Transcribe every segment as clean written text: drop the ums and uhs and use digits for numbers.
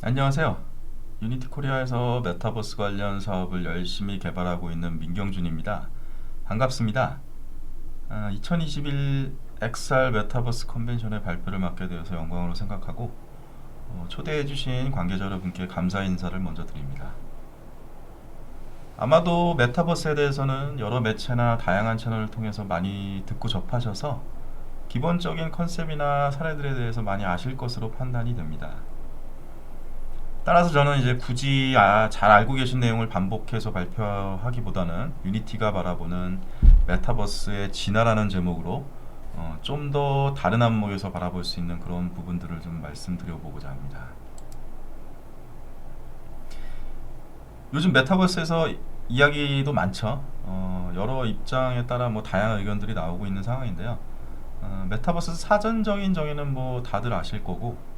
안녕하세요. 유니티 코리아에서 메타버스 관련 사업을 열심히 개발하고 있는 민경준입니다. 반갑습니다. 2021 XR 메타버스 컨벤션의 발표를 맡게 되어서 영광으로 생각하고 초대해주신 관계자 여러분께 감사 인사를 먼저 드립니다. 아마도 메타버스에 대해서는 여러 매체나 다양한 채널을 통해서 많이 듣고 접하셔서 기본적인 컨셉이나 사례들에 대해서 많이 아실 것으로 판단이 됩니다. 따라서 저는 이제 굳이 잘 알고 계신 내용을 반복해서 발표하기보다는 유니티가 바라보는 메타버스의 진화라는 제목으로 좀 더 다른 안목에서 바라볼 수 있는 그런 부분들을 좀 말씀드려보고자 합니다. 요즘 메타버스에서 이야기도 많죠. 여러 입장에 따라 뭐 다양한 의견들이 나오고 있는 상황인데요. 메타버스 사전적인 정의는 뭐 다들 아실 거고,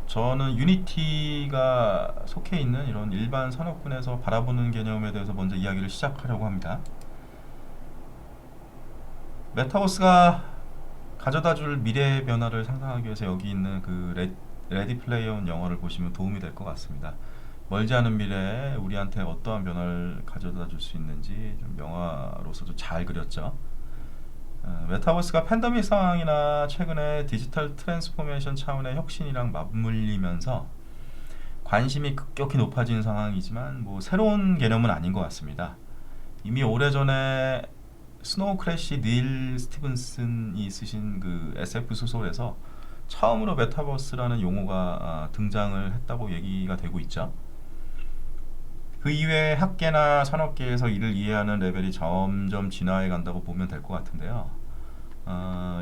저는 유니티가 속해 있는 이런 일반 산업군에서 바라보는 개념에 대해서 먼저 이야기를 시작하려고 합니다. 메타버스가 가져다 줄 미래의 변화를 상상하기 위해서 여기 있는 그 레디 플레이어 온 영화를 보시면 도움이 될 것 같습니다. 멀지 않은 미래에 우리한테 어떠한 변화를 가져다 줄 수 있는지 좀 영화로서도 잘 그렸죠. 메타버스가 팬데믹 상황이나 최근에 디지털 트랜스포메이션 차원의 혁신이랑 맞물리면서 관심이 급격히 높아진 상황이지만 뭐 새로운 개념은 아닌 것 같습니다. 이미 오래전에 스노우 크래시 닐 스티븐슨이 쓰신 그 SF 소설에서 처음으로 메타버스라는 용어가 등장을 했다고 얘기가 되고 있죠. 그 이외에 학계나 산업계에서 이를 이해하는 레벨이 점점 진화해 간다고 보면 될 것 같은데요.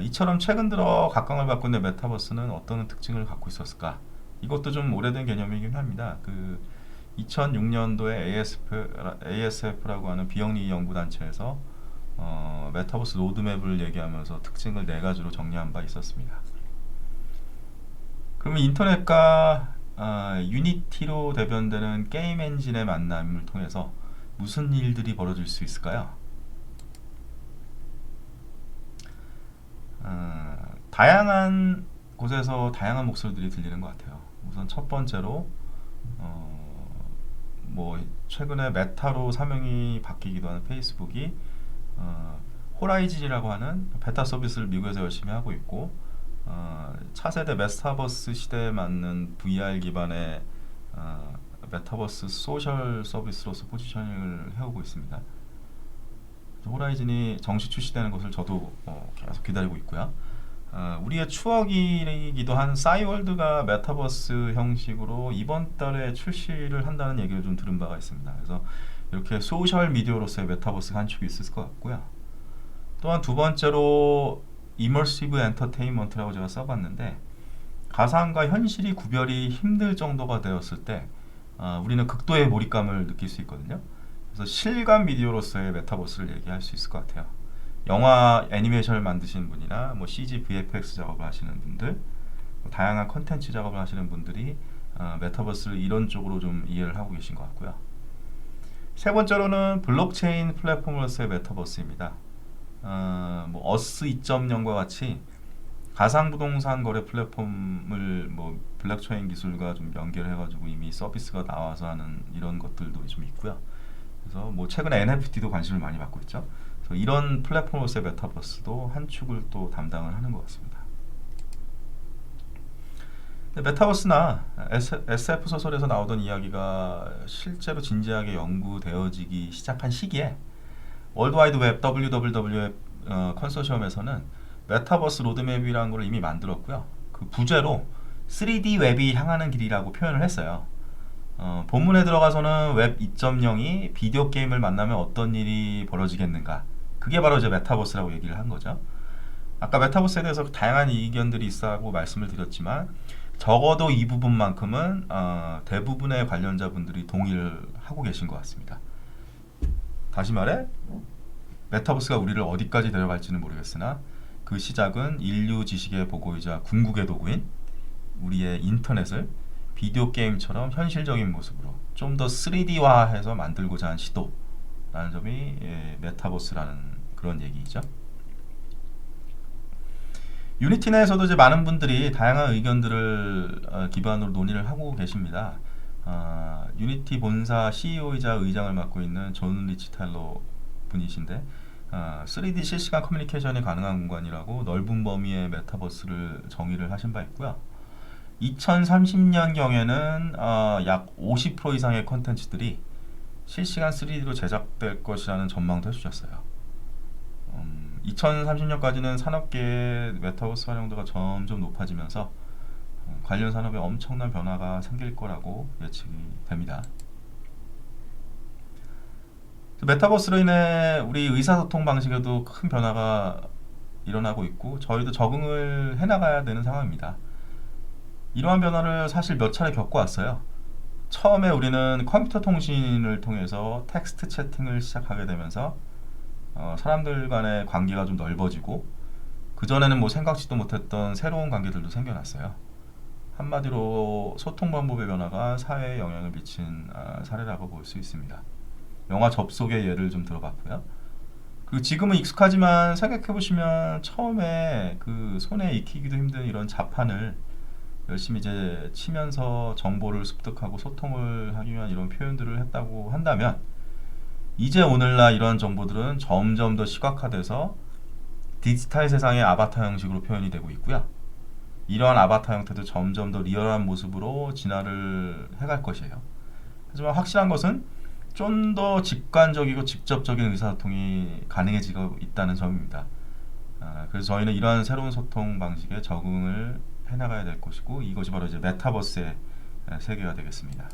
이처럼 최근 들어 각광을 받고 있는 메타버스는 어떤 특징을 갖고 있었을까? 이것도 좀 오래된 개념이긴 합니다. 그 2006년도에 ASF라고 하는 비영리 연구단체에서 메타버스 로드맵을 얘기하면서 특징을 네 가지로 정리한 바 있었습니다. 그러면 인터넷과 유니티로 대변되는 게임 엔진의 만남을 통해서 무슨 일들이 벌어질 수 있을까요? 다양한 곳에서 다양한 목소리들이 들리는 것 같아요. 우선 첫 번째로 뭐 최근에 메타로 사명이 바뀌기도 하는 페이스북이 호라이즌이라고 하는 베타 서비스를 미국에서 열심히 하고 있고, 차세대 메타버스 시대에 맞는 VR 기반의 메타버스 소셜 서비스로서 포지셔닝을 해오고 있습니다. 호라이즌이 정식 출시되는 것을 저도 계속 기다리고 있고요. 우리의 추억이기도 한 싸이월드가 메타버스 형식으로 이번 달에 출시를 한다는 얘기를 좀 들은 바가 있습니다. 그래서 이렇게 소셜 미디어로서의 메타버스가 한 축이 있을 것 같고요. 또한 두 번째로 이머시브 엔터테인먼트라고 제가 써봤는데, 가상과 현실이 구별이 힘들 정도가 되었을 때 우리는 극도의 몰입감을 느낄 수 있거든요. 그래서 실감 미디어로서의 메타버스를 얘기할 수 있을 것 같아요. 영화 애니메이션을 만드시는 분이나 뭐 CG VFX 작업을 하시는 분들, 다양한 컨텐츠 작업을 하시는 분들이 메타버스를 이런 쪽으로 좀 이해를 하고 계신 것 같고요. 세 번째로는 블록체인 플랫폼으로서의 메타버스입니다. 뭐 어스 2.0과 같이 가상부동산 거래 플랫폼을 뭐 블록체인 기술과 좀 연결해가지고 이미 서비스가 나와서 하는 이런 것들도 좀 있고요. 그래서 뭐 최근에 NFT도 관심을 많이 받고 있죠. 그래서 이런 플랫폼으로서의 메타버스도 한 축을 또 담당을 하는 것 같습니다. 메타버스나 SF 소설에서 나오던 이야기가 실제로 진지하게 연구되어지기 시작한 시기에 월드와이드 웹 WWW 컨소시엄에서는 메타버스 로드맵이라는 걸 이미 만들었고요. 그 부제로 3D 웹이 향하는 길이라고 표현을 했어요. 본문에 들어가서는 웹 2.0이 비디오 게임을 만나면 어떤 일이 벌어지겠는가, 그게 바로 이제 메타버스라고 얘기를 한 거죠. 아까 메타버스에 대해서 다양한 의견들이 있다고 말씀을 드렸지만 적어도 이 부분만큼은 대부분의 관련자분들이 동의를 하고 계신 것 같습니다. 다시 말해 메타버스가 우리를 어디까지 데려갈지는 모르겠으나 그 시작은 인류 지식의 보고이자 궁극의 도구인 우리의 인터넷을 비디오 게임처럼 현실적인 모습으로 좀 더 3D화해서 만들고자 한 시도라는 점이 메타버스라는 그런 얘기죠. 유니티 내에서도 이제 많은 분들이 다양한 의견들을 기반으로 논의를 하고 계십니다. 유니티 본사 CEO이자 의장을 맡고 있는 존 리치 텔러 분이신데 3D 실시간 커뮤니케이션이 가능한 공간이라고 넓은 범위의 메타버스를 정의를 하신 바 있고요. 2030년경에는 약 50% 이상의 콘텐츠들이 실시간 3D로 제작될 것이라는 전망도 해주셨어요. 2030년까지는 산업계의 메타버스 활용도가 점점 높아지면서 관련 산업에 엄청난 변화가 생길 거라고 예측이 됩니다. 메타버스로 인해 우리 의사소통 방식에도 큰 변화가 일어나고 있고 저희도 적응을 해나가야 되는 상황입니다. 이러한 변화를 사실 몇 차례 겪어왔어요. 처음에 우리는 컴퓨터 통신을 통해서 텍스트 채팅을 시작하게 되면서 사람들 간의 관계가 좀 넓어지고 그전에는 뭐 생각지도 못했던 새로운 관계들도 생겨났어요. 한마디로 소통 방법의 변화가 사회에 영향을 미친 사례라고 볼 수 있습니다. 영화 접속의 예를 좀 들어봤고요. 그리고 지금은 익숙하지만 생각해보시면 처음에 그 손에 익히기도 힘든 이런 자판을 열심히 이제 치면서 정보를 습득하고 소통을 하기 위한 이런 표현들을 했다고 한다면 이제 오늘날 이러한 정보들은 점점 더 시각화돼서 디지털 세상의 아바타 형식으로 표현이 되고 있고요. 이러한 아바타 형태도 점점 더 리얼한 모습으로 진화를 해갈 것이에요. 하지만 확실한 것은 좀 더 직관적이고 직접적인 의사소통이 가능해지고 있다는 점입니다. 그래서 저희는 이러한 새로운 소통 방식에 적응을 해나가야 될 것이고 이것이 바로 이제 메타버스의 세계가 되겠습니다.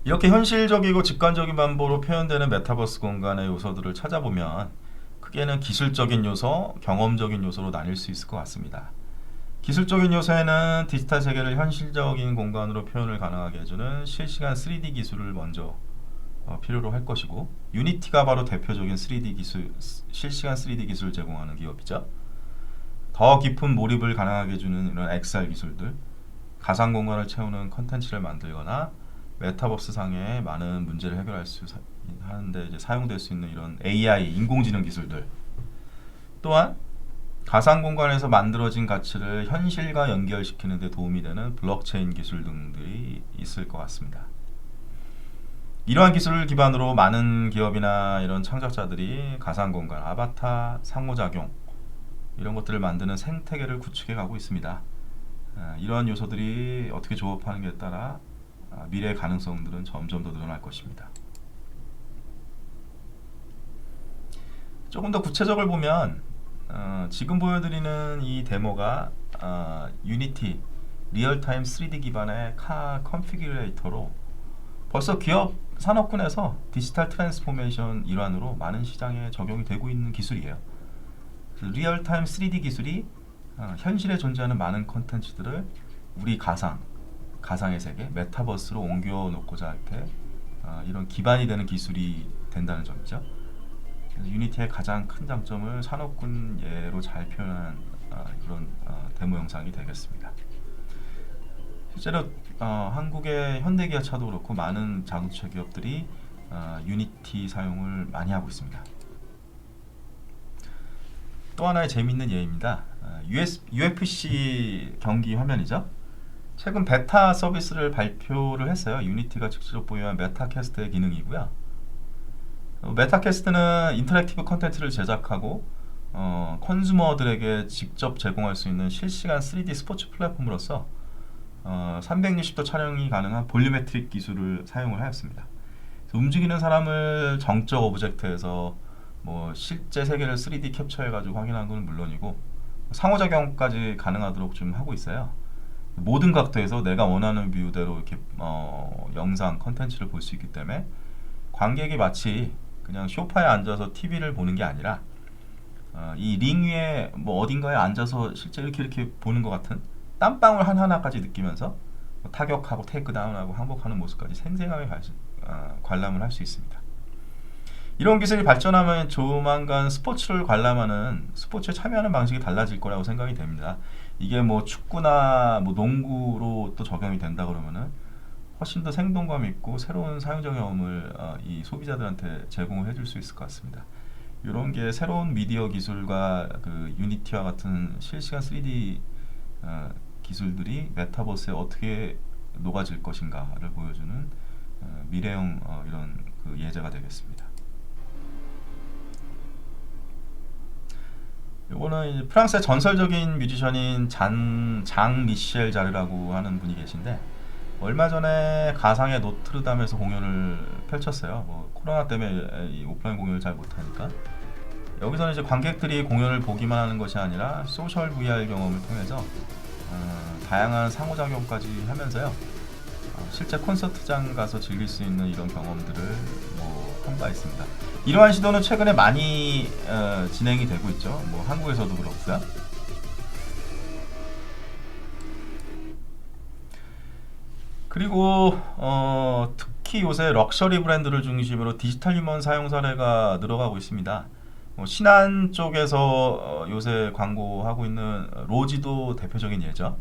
이렇게 현실적이고 직관적인 방법으로 표현되는 메타버스 공간의 요소들을 찾아보면 크게는 기술적인 요소, 경험적인 요소로 나뉠 수 있을 것 같습니다. 기술적인 요소에는 디지털 세계를 현실적인 공간으로 표현을 가능하게 해주는 실시간 3D 기술을 먼저 필요로 할 것이고 유니티가 바로 대표적인 3D 기술, 실시간 3D 기술을 제공하는 기업이죠. 더 깊은 몰입을 가능하게 해주는 이런 XR 기술들, 가상 공간을 채우는 컨텐츠를 만들거나 메타버스 상의 많은 문제를 해결할 수 하는데 이제 사용될 수 있는 이런 AI, 인공지능 기술들, 또한 가상 공간에서 만들어진 가치를 현실과 연결시키는 데 도움이 되는 블록체인 기술 등들이 있을 것 같습니다. 이러한 기술을 기반으로 많은 기업이나 이런 창작자들이 가상 공간, 아바타, 상호작용 이런 것들을 만드는 생태계를 구축해 가고 있습니다. 이러한 요소들이 어떻게 조합하는게에 따라 미래의 가능성들은 점점 더 늘어날 것입니다. 조금 더 구체적으로 보면 지금 보여드리는 이 데모가 유니티 리얼타임 3D 기반의 카 컨피규레이터로 벌써 기업 산업군에서 디지털 트랜스포메이션 일환으로 많은 시장에 적용이 되고 있는 기술이에요. 리얼타임 3D 기술이 현실에 존재하는 많은 콘텐츠들을 우리 가상의 세계, 메타버스로 옮겨놓고자 할 때 이런 기반이 되는 기술이 된다는 점이죠. 유니티의 가장 큰 장점을 산업군 예로 잘 표현한 그런 데모 영상이 되겠습니다. 실제로 한국의 현대기아차도 그렇고 많은 자동차 기업들이 유니티 사용을 많이 하고 있습니다. 또 하나의 재미있는 예입니다. UFC 경기 화면이죠. 최근 베타 서비스를 발표를 했어요. 유니티가 직접 보유한 메타캐스트의 기능이고요. 메타캐스트는 인터랙티브 컨텐츠를 제작하고 컨슈머들에게 직접 제공할 수 있는 실시간 3D 스포츠 플랫폼으로서 360도 촬영이 가능한 볼리메트릭 기술을 사용을 하였습니다. 움직이는 사람을 정적 오브젝트에서 뭐 실제 세계를 3D 캡처해가지고 확인하는 건 물론이고 상호작용까지 가능하도록 좀 하고 있어요. 모든 각도에서 내가 원하는 뷰대로 이렇게 영상 컨텐츠를 볼 수 있기 때문에 관객이 마치 그냥 소파에 앉아서 TV를 보는 게 아니라 이 링 위에 뭐 어딘가에 앉아서 실제 이렇게 보는 것 같은 땀방울 하나하나까지 느끼면서 타격하고 테이크다운하고 항복하는 모습까지 생생하게 관람을 할 수 있습니다. 이런 기술이 발전하면 조만간 스포츠를 관람하는 스포츠에 참여하는 방식이 달라질 거라고 생각이 됩니다. 이게 뭐 축구나 뭐 농구로 또 적용이 된다 그러면은 훨씬 더 생동감 있고 새로운 사용자 경험을 이 소비자들한테 제공을 해줄 수 있을 것 같습니다. 이런 게 새로운 미디어 기술과 그 유니티와 같은 실시간 3D 기술들이 메타버스에 어떻게 녹아질 것인가를 보여주는 미래형 이런 그 예제가 되겠습니다. 이거는 이제 프랑스의 전설적인 뮤지션인 장 미셸 자르라고 하는 분이 계신데, 얼마 전에 가상의 노트르담에서 공연을 펼쳤어요. 뭐 코로나 때문에 이 오프라인 공연을 잘 못하니까. 여기서는 이제 관객들이 공연을 보기만 하는 것이 아니라 소셜 VR 경험을 통해서 다양한 상호작용까지 하면서요, 실제 콘서트장 가서 즐길 수 있는 이런 경험들을 뭐 한 바 있습니다. 이러한 시도는 최근에 많이 진행이 되고 있죠. 뭐 한국에서도 그렇고요. 그리고 특히 요새 럭셔리 브랜드를 중심으로 디지털 휴먼 사용 사례가 늘어가고 있습니다. 신한 쪽에서 요새 광고하고 있는 로지도 대표적인 예죠.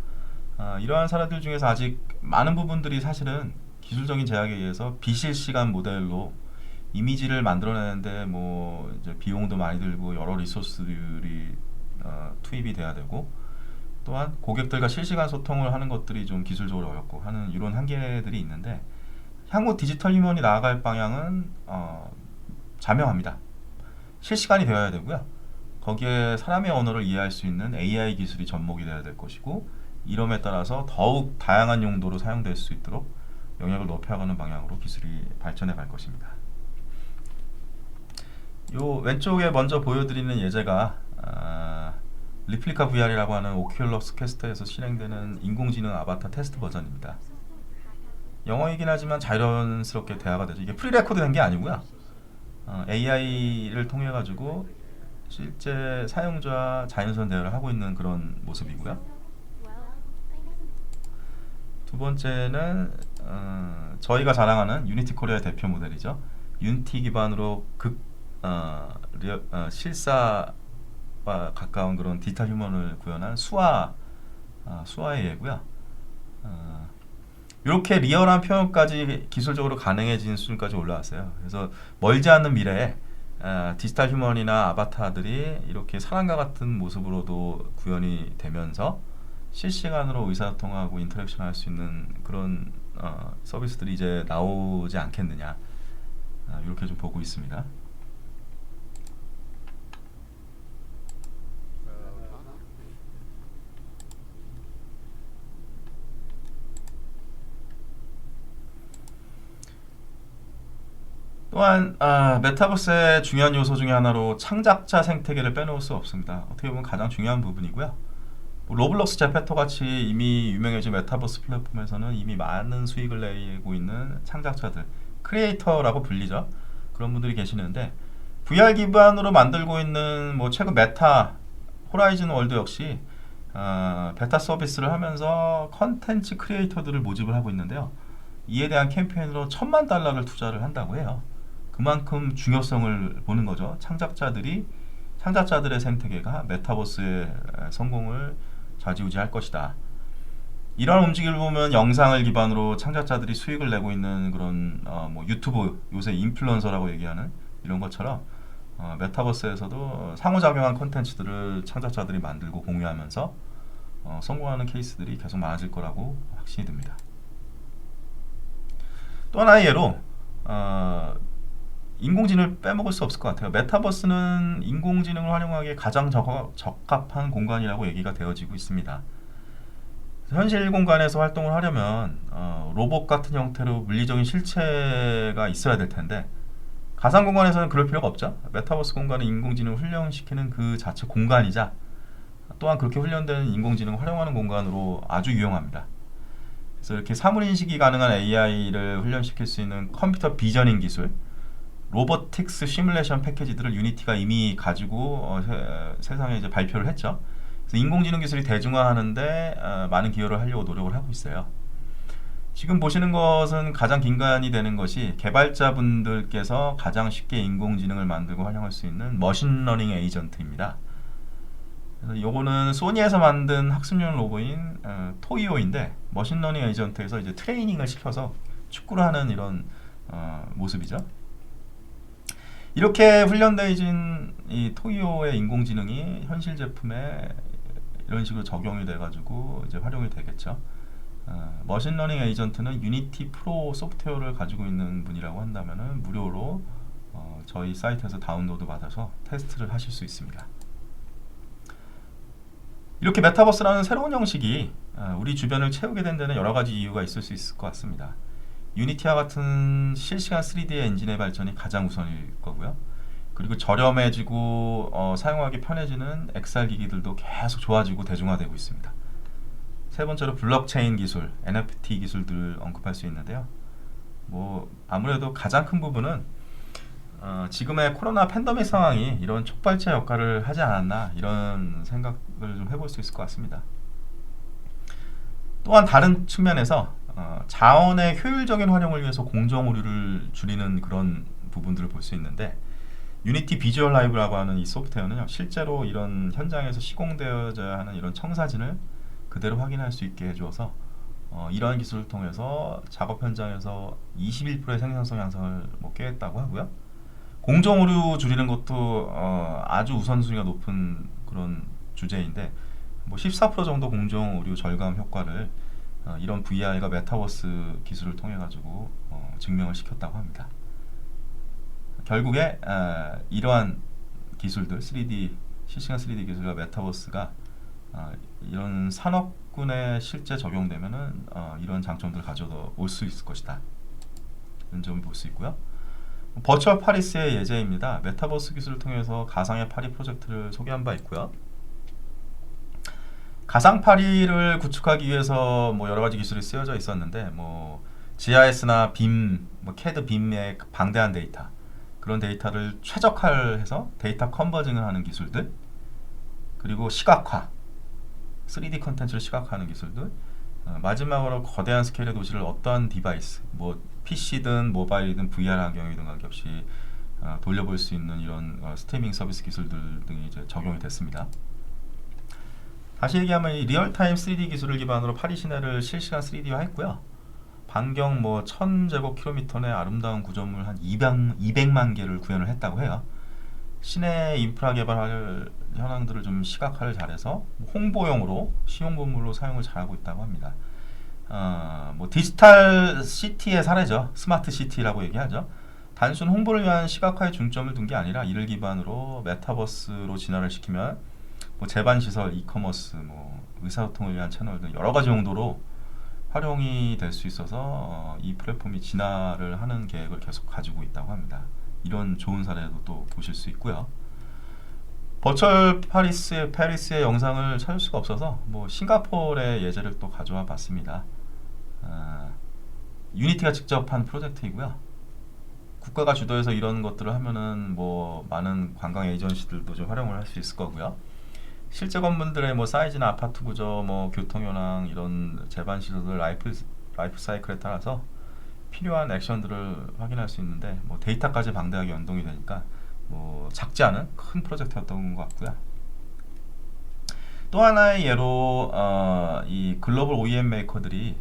이러한 사례들 중에서 아직 많은 부분들이 사실은 기술적인 제약에 의해서 비실시간 모델로 이미지를 만들어내는데 뭐 이제 비용도 많이 들고 여러 리소스들이 투입이 돼야 되고, 또한 고객들과 실시간 소통을 하는 것들이 좀 기술적으로 어렵고 하는 이런 한계들이 있는데, 향후 디지털 휴먼이 나아갈 방향은 자명합니다. 실시간이 되어야 되고요. 거기에 사람의 언어를 이해할 수 있는 AI 기술이 접목이 되어야 될 것이고, 이름에 따라서 더욱 다양한 용도로 사용될 수 있도록 영역을 높여가는 방향으로 기술이 발전해 갈 것입니다. 요 왼쪽에 먼저 보여드리는 예제가 리플리카 VR이라고 하는 오큘러스 퀘스트에서 실행되는 인공지능 아바타 테스트 버전입니다. 영어이긴 하지만 자연스럽게 대화가 되죠. 이게 프리레코드 된 게 아니고요. AI를 통해 가지고 실제 사용자와 자연스러운 대화를 하고 있는 그런 모습이고요. 두 번째는 저희가 자랑하는 유니티 코리아의 대표 모델이죠. 유니티 기반으로 실사와 가까운 그런 디지털 휴먼을 구현한 수아의 예고요. 이렇게 리얼한 표현까지 기술적으로 가능해진 수준까지 올라왔어요. 그래서 멀지 않는 미래에 디지털 휴먼이나 아바타들이 이렇게 사람과 같은 모습으로도 구현이 되면서 실시간으로 의사소통하고 인터랙션 할 수 있는 그런 서비스들이 이제 나오지 않겠느냐, 이렇게 좀 보고 있습니다. 또한 메타버스의 중요한 요소 중에 하나로 창작자 생태계를 빼놓을 수 없습니다. 어떻게 보면 가장 중요한 부분이고요. 뭐 로블록스 제페토 같이 이미 유명해진 메타버스 플랫폼에서는 이미 많은 수익을 내고 있는 창작자들, 크리에이터라고 불리죠. 그런 분들이 계시는데, VR 기반으로 만들고 있는 뭐 최근 메타 호라이즌 월드 역시 베타 서비스를 하면서 컨텐츠 크리에이터들을 모집을 하고 있는데요. 이에 대한 캠페인으로 $10,000,000를 투자를 한다고 해요. 그만큼 중요성을 보는 거죠. 창작자들의 생태계가 메타버스의 성공을 좌지우지할 것이다. 이런 움직임을 보면 영상을 기반으로 창작자들이 수익을 내고 있는 그런 뭐 유튜브, 요새 인플루언서라고 얘기하는 이런 것처럼 메타버스에서도 상호작용한 콘텐츠들을 창작자들이 만들고 공유하면서 성공하는 케이스들이 계속 많아질 거라고 확신이 듭니다. 또 하나의 예로 인공지능을 빼먹을 수 없을 것 같아요. 메타버스는 인공지능을 활용하기에 가장 적합한 공간이라고 얘기가 되어지고 있습니다. 현실 공간에서 활동을 하려면 로봇 같은 형태로 물리적인 실체가 있어야 될 텐데, 가상 공간에서는 그럴 필요가 없죠. 메타버스 공간은 인공지능을 훈련시키는 그 자체 공간이자, 또한 그렇게 훈련된 인공지능을 활용하는 공간으로 아주 유용합니다. 그래서 이렇게 사물인식이 가능한 AI를 훈련시킬 수 있는 컴퓨터 비저닝 기술, 로보틱스 시뮬레이션 패키지들을 유니티가 이미 가지고 세상에 이제 발표를 했죠. 그래서 인공지능 기술이 대중화하는데 많은 기여를 하려고 노력을 하고 있어요. 지금 보시는 것은 가장 긴간이 되는 것이 개발자분들께서 가장 쉽게 인공지능을 만들고 활용할 수 있는 머신러닝 에이전트입니다. 그래서 요거는 소니에서 만든 학습용 로봇인 토이오인데, 머신러닝 에이전트에서 이제 트레이닝을 시켜서 축구를 하는 이런 모습이죠. 이렇게 훈련되어진 이 토이오의 인공지능이 현실 제품에 이런 식으로 적용이 돼가지고 이제 활용이 되겠죠. 머신러닝 에이전트는 유니티 프로 소프트웨어를 가지고 있는 분이라고 한다면은 무료로 저희 사이트에서 다운로드 받아서 테스트를 하실 수 있습니다. 이렇게 메타버스라는 새로운 형식이 우리 주변을 채우게 된 데는 여러 가지 이유가 있을 수 있을 것 같습니다. 유니티와 같은 실시간 3D 엔진의 발전이 가장 우선일 거고요. 그리고 저렴해지고 사용하기 편해지는 XR 기기들도 계속 좋아지고 대중화되고 있습니다. 세 번째로 블록체인 기술, NFT 기술들을 언급할 수 있는데요. 뭐 아무래도 가장 큰 부분은 지금의 코로나 팬데믹 상황이 이런 촉발제 역할을 하지 않았나 이런 생각을 좀 해볼 수 있을 것 같습니다. 또한 다른 측면에서 자원의 효율적인 활용을 위해서 공정 오류를 줄이는 그런 부분들을 볼 수 있는데 유니티 비주얼 라이브라고 하는 이 소프트웨어는요, 실제로 이런 현장에서 시공되어져야 하는 이런 청사진을 그대로 확인할 수 있게 해주어서 이러한 기술을 통해서 작업 현장에서 21%의 생산성 향상을 꾀했다고 하고요. 공정 오류 줄이는 것도 아주 우선순위가 높은 그런 주제인데 14% 정도 공정 오류 절감 효과를 이런 VR과 메타버스 기술을 통해 가지고 증명을 시켰다고 합니다. 결국에 이러한 기술들, 3D 실시간 3D 기술과 메타버스가 이런 산업군에 실제 적용되면은 이런 장점들을 가져올 수 있을 것이다. 이런 점을 볼 수 있고요. 버추얼 파리스의 예제입니다. 메타버스 기술을 통해서 가상의 파리 프로젝트를 소개한 바 있고요. 가상 파리를 구축하기 위해서 여러 가지 기술이 쓰여져 있었는데 GIS나 빔, CAD 빔의 방대한 데이터, 그런 데이터를 최적화해서 데이터 컨버징을 하는 기술들, 그리고 시각화, 3D 컨텐츠를 시각화하는 기술들, 마지막으로 거대한 스케일의 도시를 어떠한 디바이스, PC든 모바일이든 VR 환경이든 관계없이 돌려볼 수 있는 이런 스트리밍 서비스 기술들 등이 이제 적용이 됐습니다. 다시 얘기하면 이 리얼타임 3D 기술을 기반으로 파리 시내를 실시간 3D화했고요. 반경 1000제곱킬로미터 내 아름다운 구조물 한 200만 개를 구현을 했다고 해요. 시내 인프라 개발 현황들을 좀 시각화를 잘해서 홍보용으로 시용건물로 사용을 잘하고 있다고 합니다. 디지털 시티의 사례죠. 스마트 시티라고 얘기하죠. 단순 홍보를 위한 시각화에 중점을 둔 게 아니라 이를 기반으로 메타버스로 진화를 시키면 제반 시설, 이커머스, 의사소통을 위한 채널 등 여러 가지 용도로 활용이 될 수 있어서 이 플랫폼이 진화를 하는 계획을 계속 가지고 있다고 합니다. 이런 좋은 사례도 또 보실 수 있고요. 버추얼 파리스의 영상을 찾을 수가 없어서 싱가포르의 예제를 또 가져와 봤습니다. 유니티가 직접 한 프로젝트이고요. 국가가 주도해서 이런 것들을 하면은 많은 관광 에이전시들도 좀 활용을 할 수 있을 거고요. 실제 건물들의 사이즈나 아파트 구조, 교통 현황, 이런 제반 시설들 라이프 사이클에 따라서 필요한 액션들을 확인할 수 있는데 데이터까지 방대하게 연동이 되니까 작지 않은 큰 프로젝트였던 것 같고요. 또 하나의 예로 이 글로벌 OEM 메이커들이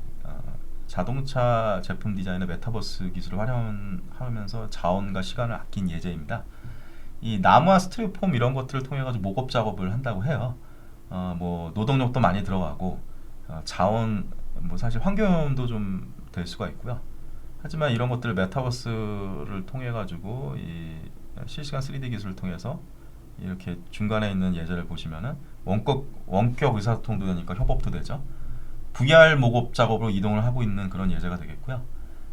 자동차 제품 디자인의 메타버스 기술을 활용하면서 자원과 시간을 아낀 예제입니다. 이 나무와 스티로폼 이런 것들을 통해 가지고 목업 작업을 한다고 해요. 노동력도 많이 들어가고 자원 사실 환경도 좀 될 수가 있고요. 하지만 이런 것들을 메타버스를 통해 가지고 이 실시간 3D 기술을 통해서 이렇게 중간에 있는 예제를 보시면은 원격 의사소통도 되니까 협업도 되죠. VR 목업 작업으로 이동을 하고 있는 그런 예제가 되겠고요.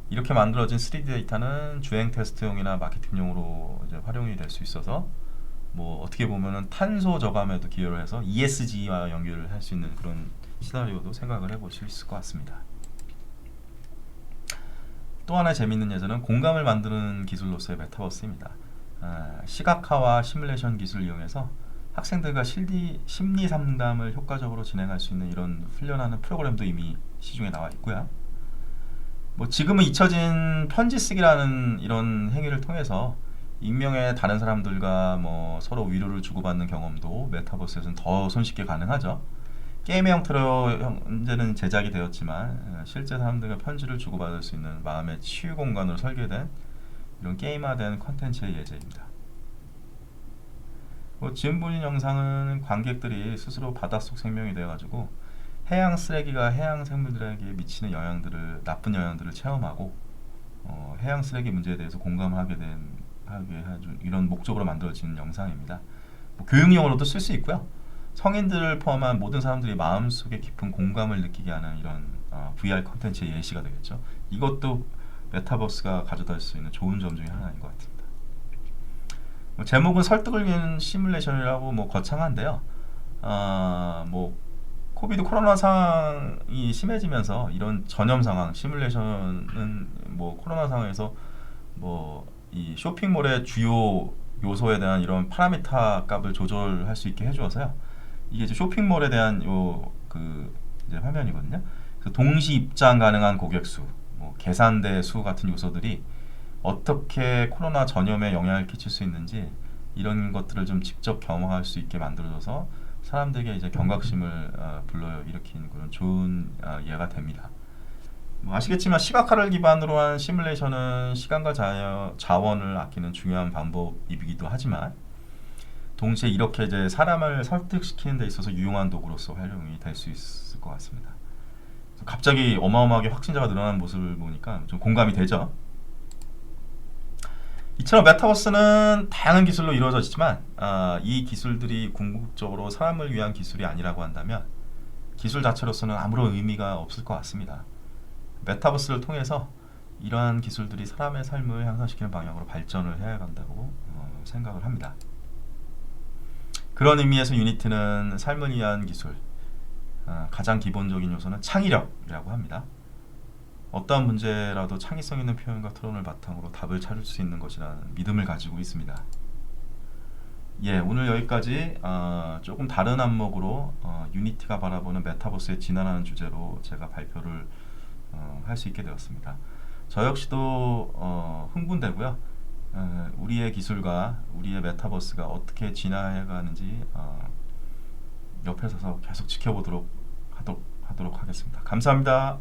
이렇게 만들어진 3D 데이터는 주행 테스트용이나 마케팅용으로 이제 활용이 될 수 있어서 어떻게 보면은 탄소 저감에도 기여를 해서 ESG와 연결을 할 수 있는 그런 시나리오도 생각을 해볼 수 있을 것 같습니다. 또 하나의 재미있는 예제는 공감을 만드는 기술로서의 메타버스입니다. 시각화와 시뮬레이션 기술을 이용해서 학생들과 심리 상담을 효과적으로 진행할 수 있는 이런 훈련하는 프로그램도 이미 시중에 나와 있고요. 지금은 잊혀진 편지 쓰기라는 이런 행위를 통해서 익명의 다른 사람들과 서로 위로를 주고받는 경험도 메타버스에서는 더 손쉽게 가능하죠. 게임의 형태로 현재는 제작이 되었지만 실제 사람들과 편지를 주고받을 수 있는 마음의 치유 공간으로 설계된 이런 게임화된 컨텐츠의 예제입니다. 지금 보는 영상은 관객들이 스스로 바닷속 생명이 되어가지고 해양 쓰레기가 해양 생물들에게 미치는 영향들을 나쁜 영향들을 체험하고 해양 쓰레기 문제에 대해서 공감하게 하게 해준 이런 목적으로 만들어진 영상입니다. 교육용으로도 쓸 수 있고요. 성인들을 포함한 모든 사람들이 마음속에 깊은 공감을 느끼게 하는 이런 VR 콘텐츠의 예시가 되겠죠. 이것도 메타버스가 가져다 줄 수 있는 좋은 점 중에 하나인 것 같습니다. 제목은 설득을 위한 시뮬레이션이라고 거창한데요. 코비드 코로나 상황이 심해지면서 이런 전염 상황, 시뮬레이션은 코로나 상황에서 이 쇼핑몰의 주요 요소에 대한 이런 파라미터 값을 조절할 수 있게 해주어서요. 이게 이제 쇼핑몰에 대한 이제 화면이거든요. 그래서 동시 입장 가능한 고객 수, 계산대 수 같은 요소들이 어떻게 코로나 전염에 영향을 끼칠 수 있는지 이런 것들을 좀 직접 경험할 수 있게 만들어줘서 사람들에게 이제 경각심을 불러일으키는 그런 좋은 예가 됩니다. 아시겠지만 시각화를 기반으로 한 시뮬레이션은 시간과 자원을 아끼는 중요한 방법이기도 하지만 동시에 이렇게 이제 사람을 설득시키는 데 있어서 유용한 도구로서 활용이 될 수 있을 것 같습니다. 갑자기 어마어마하게 확진자가 늘어나는 모습을 보니까 좀 공감이 되죠. 이처럼 메타버스는 다양한 기술로 이루어져 있지만 이 기술들이 궁극적으로 사람을 위한 기술이 아니라고 한다면 기술 자체로서는 아무런 의미가 없을 것 같습니다. 메타버스를 통해서 이러한 기술들이 사람의 삶을 향상시키는 방향으로 발전을 해야 한다고 생각을 합니다. 그런 의미에서 유니티는 삶을 위한 기술, 가장 기본적인 요소는 창의력이라고 합니다. 어떠한 문제라도 창의성 있는 표현과 토론을 바탕으로 답을 찾을 수 있는 것이라는 믿음을 가지고 있습니다. 오늘 여기까지 조금 다른 안목으로 유니티가 바라보는 메타버스에 진화하는 주제로 제가 발표를 할 수 있게 되었습니다. 저 역시도 흥분되고요. 우리의 기술과 우리의 메타버스가 어떻게 진화해 가는지 옆에 서서 계속 지켜보도록 하겠습니다. 감사합니다.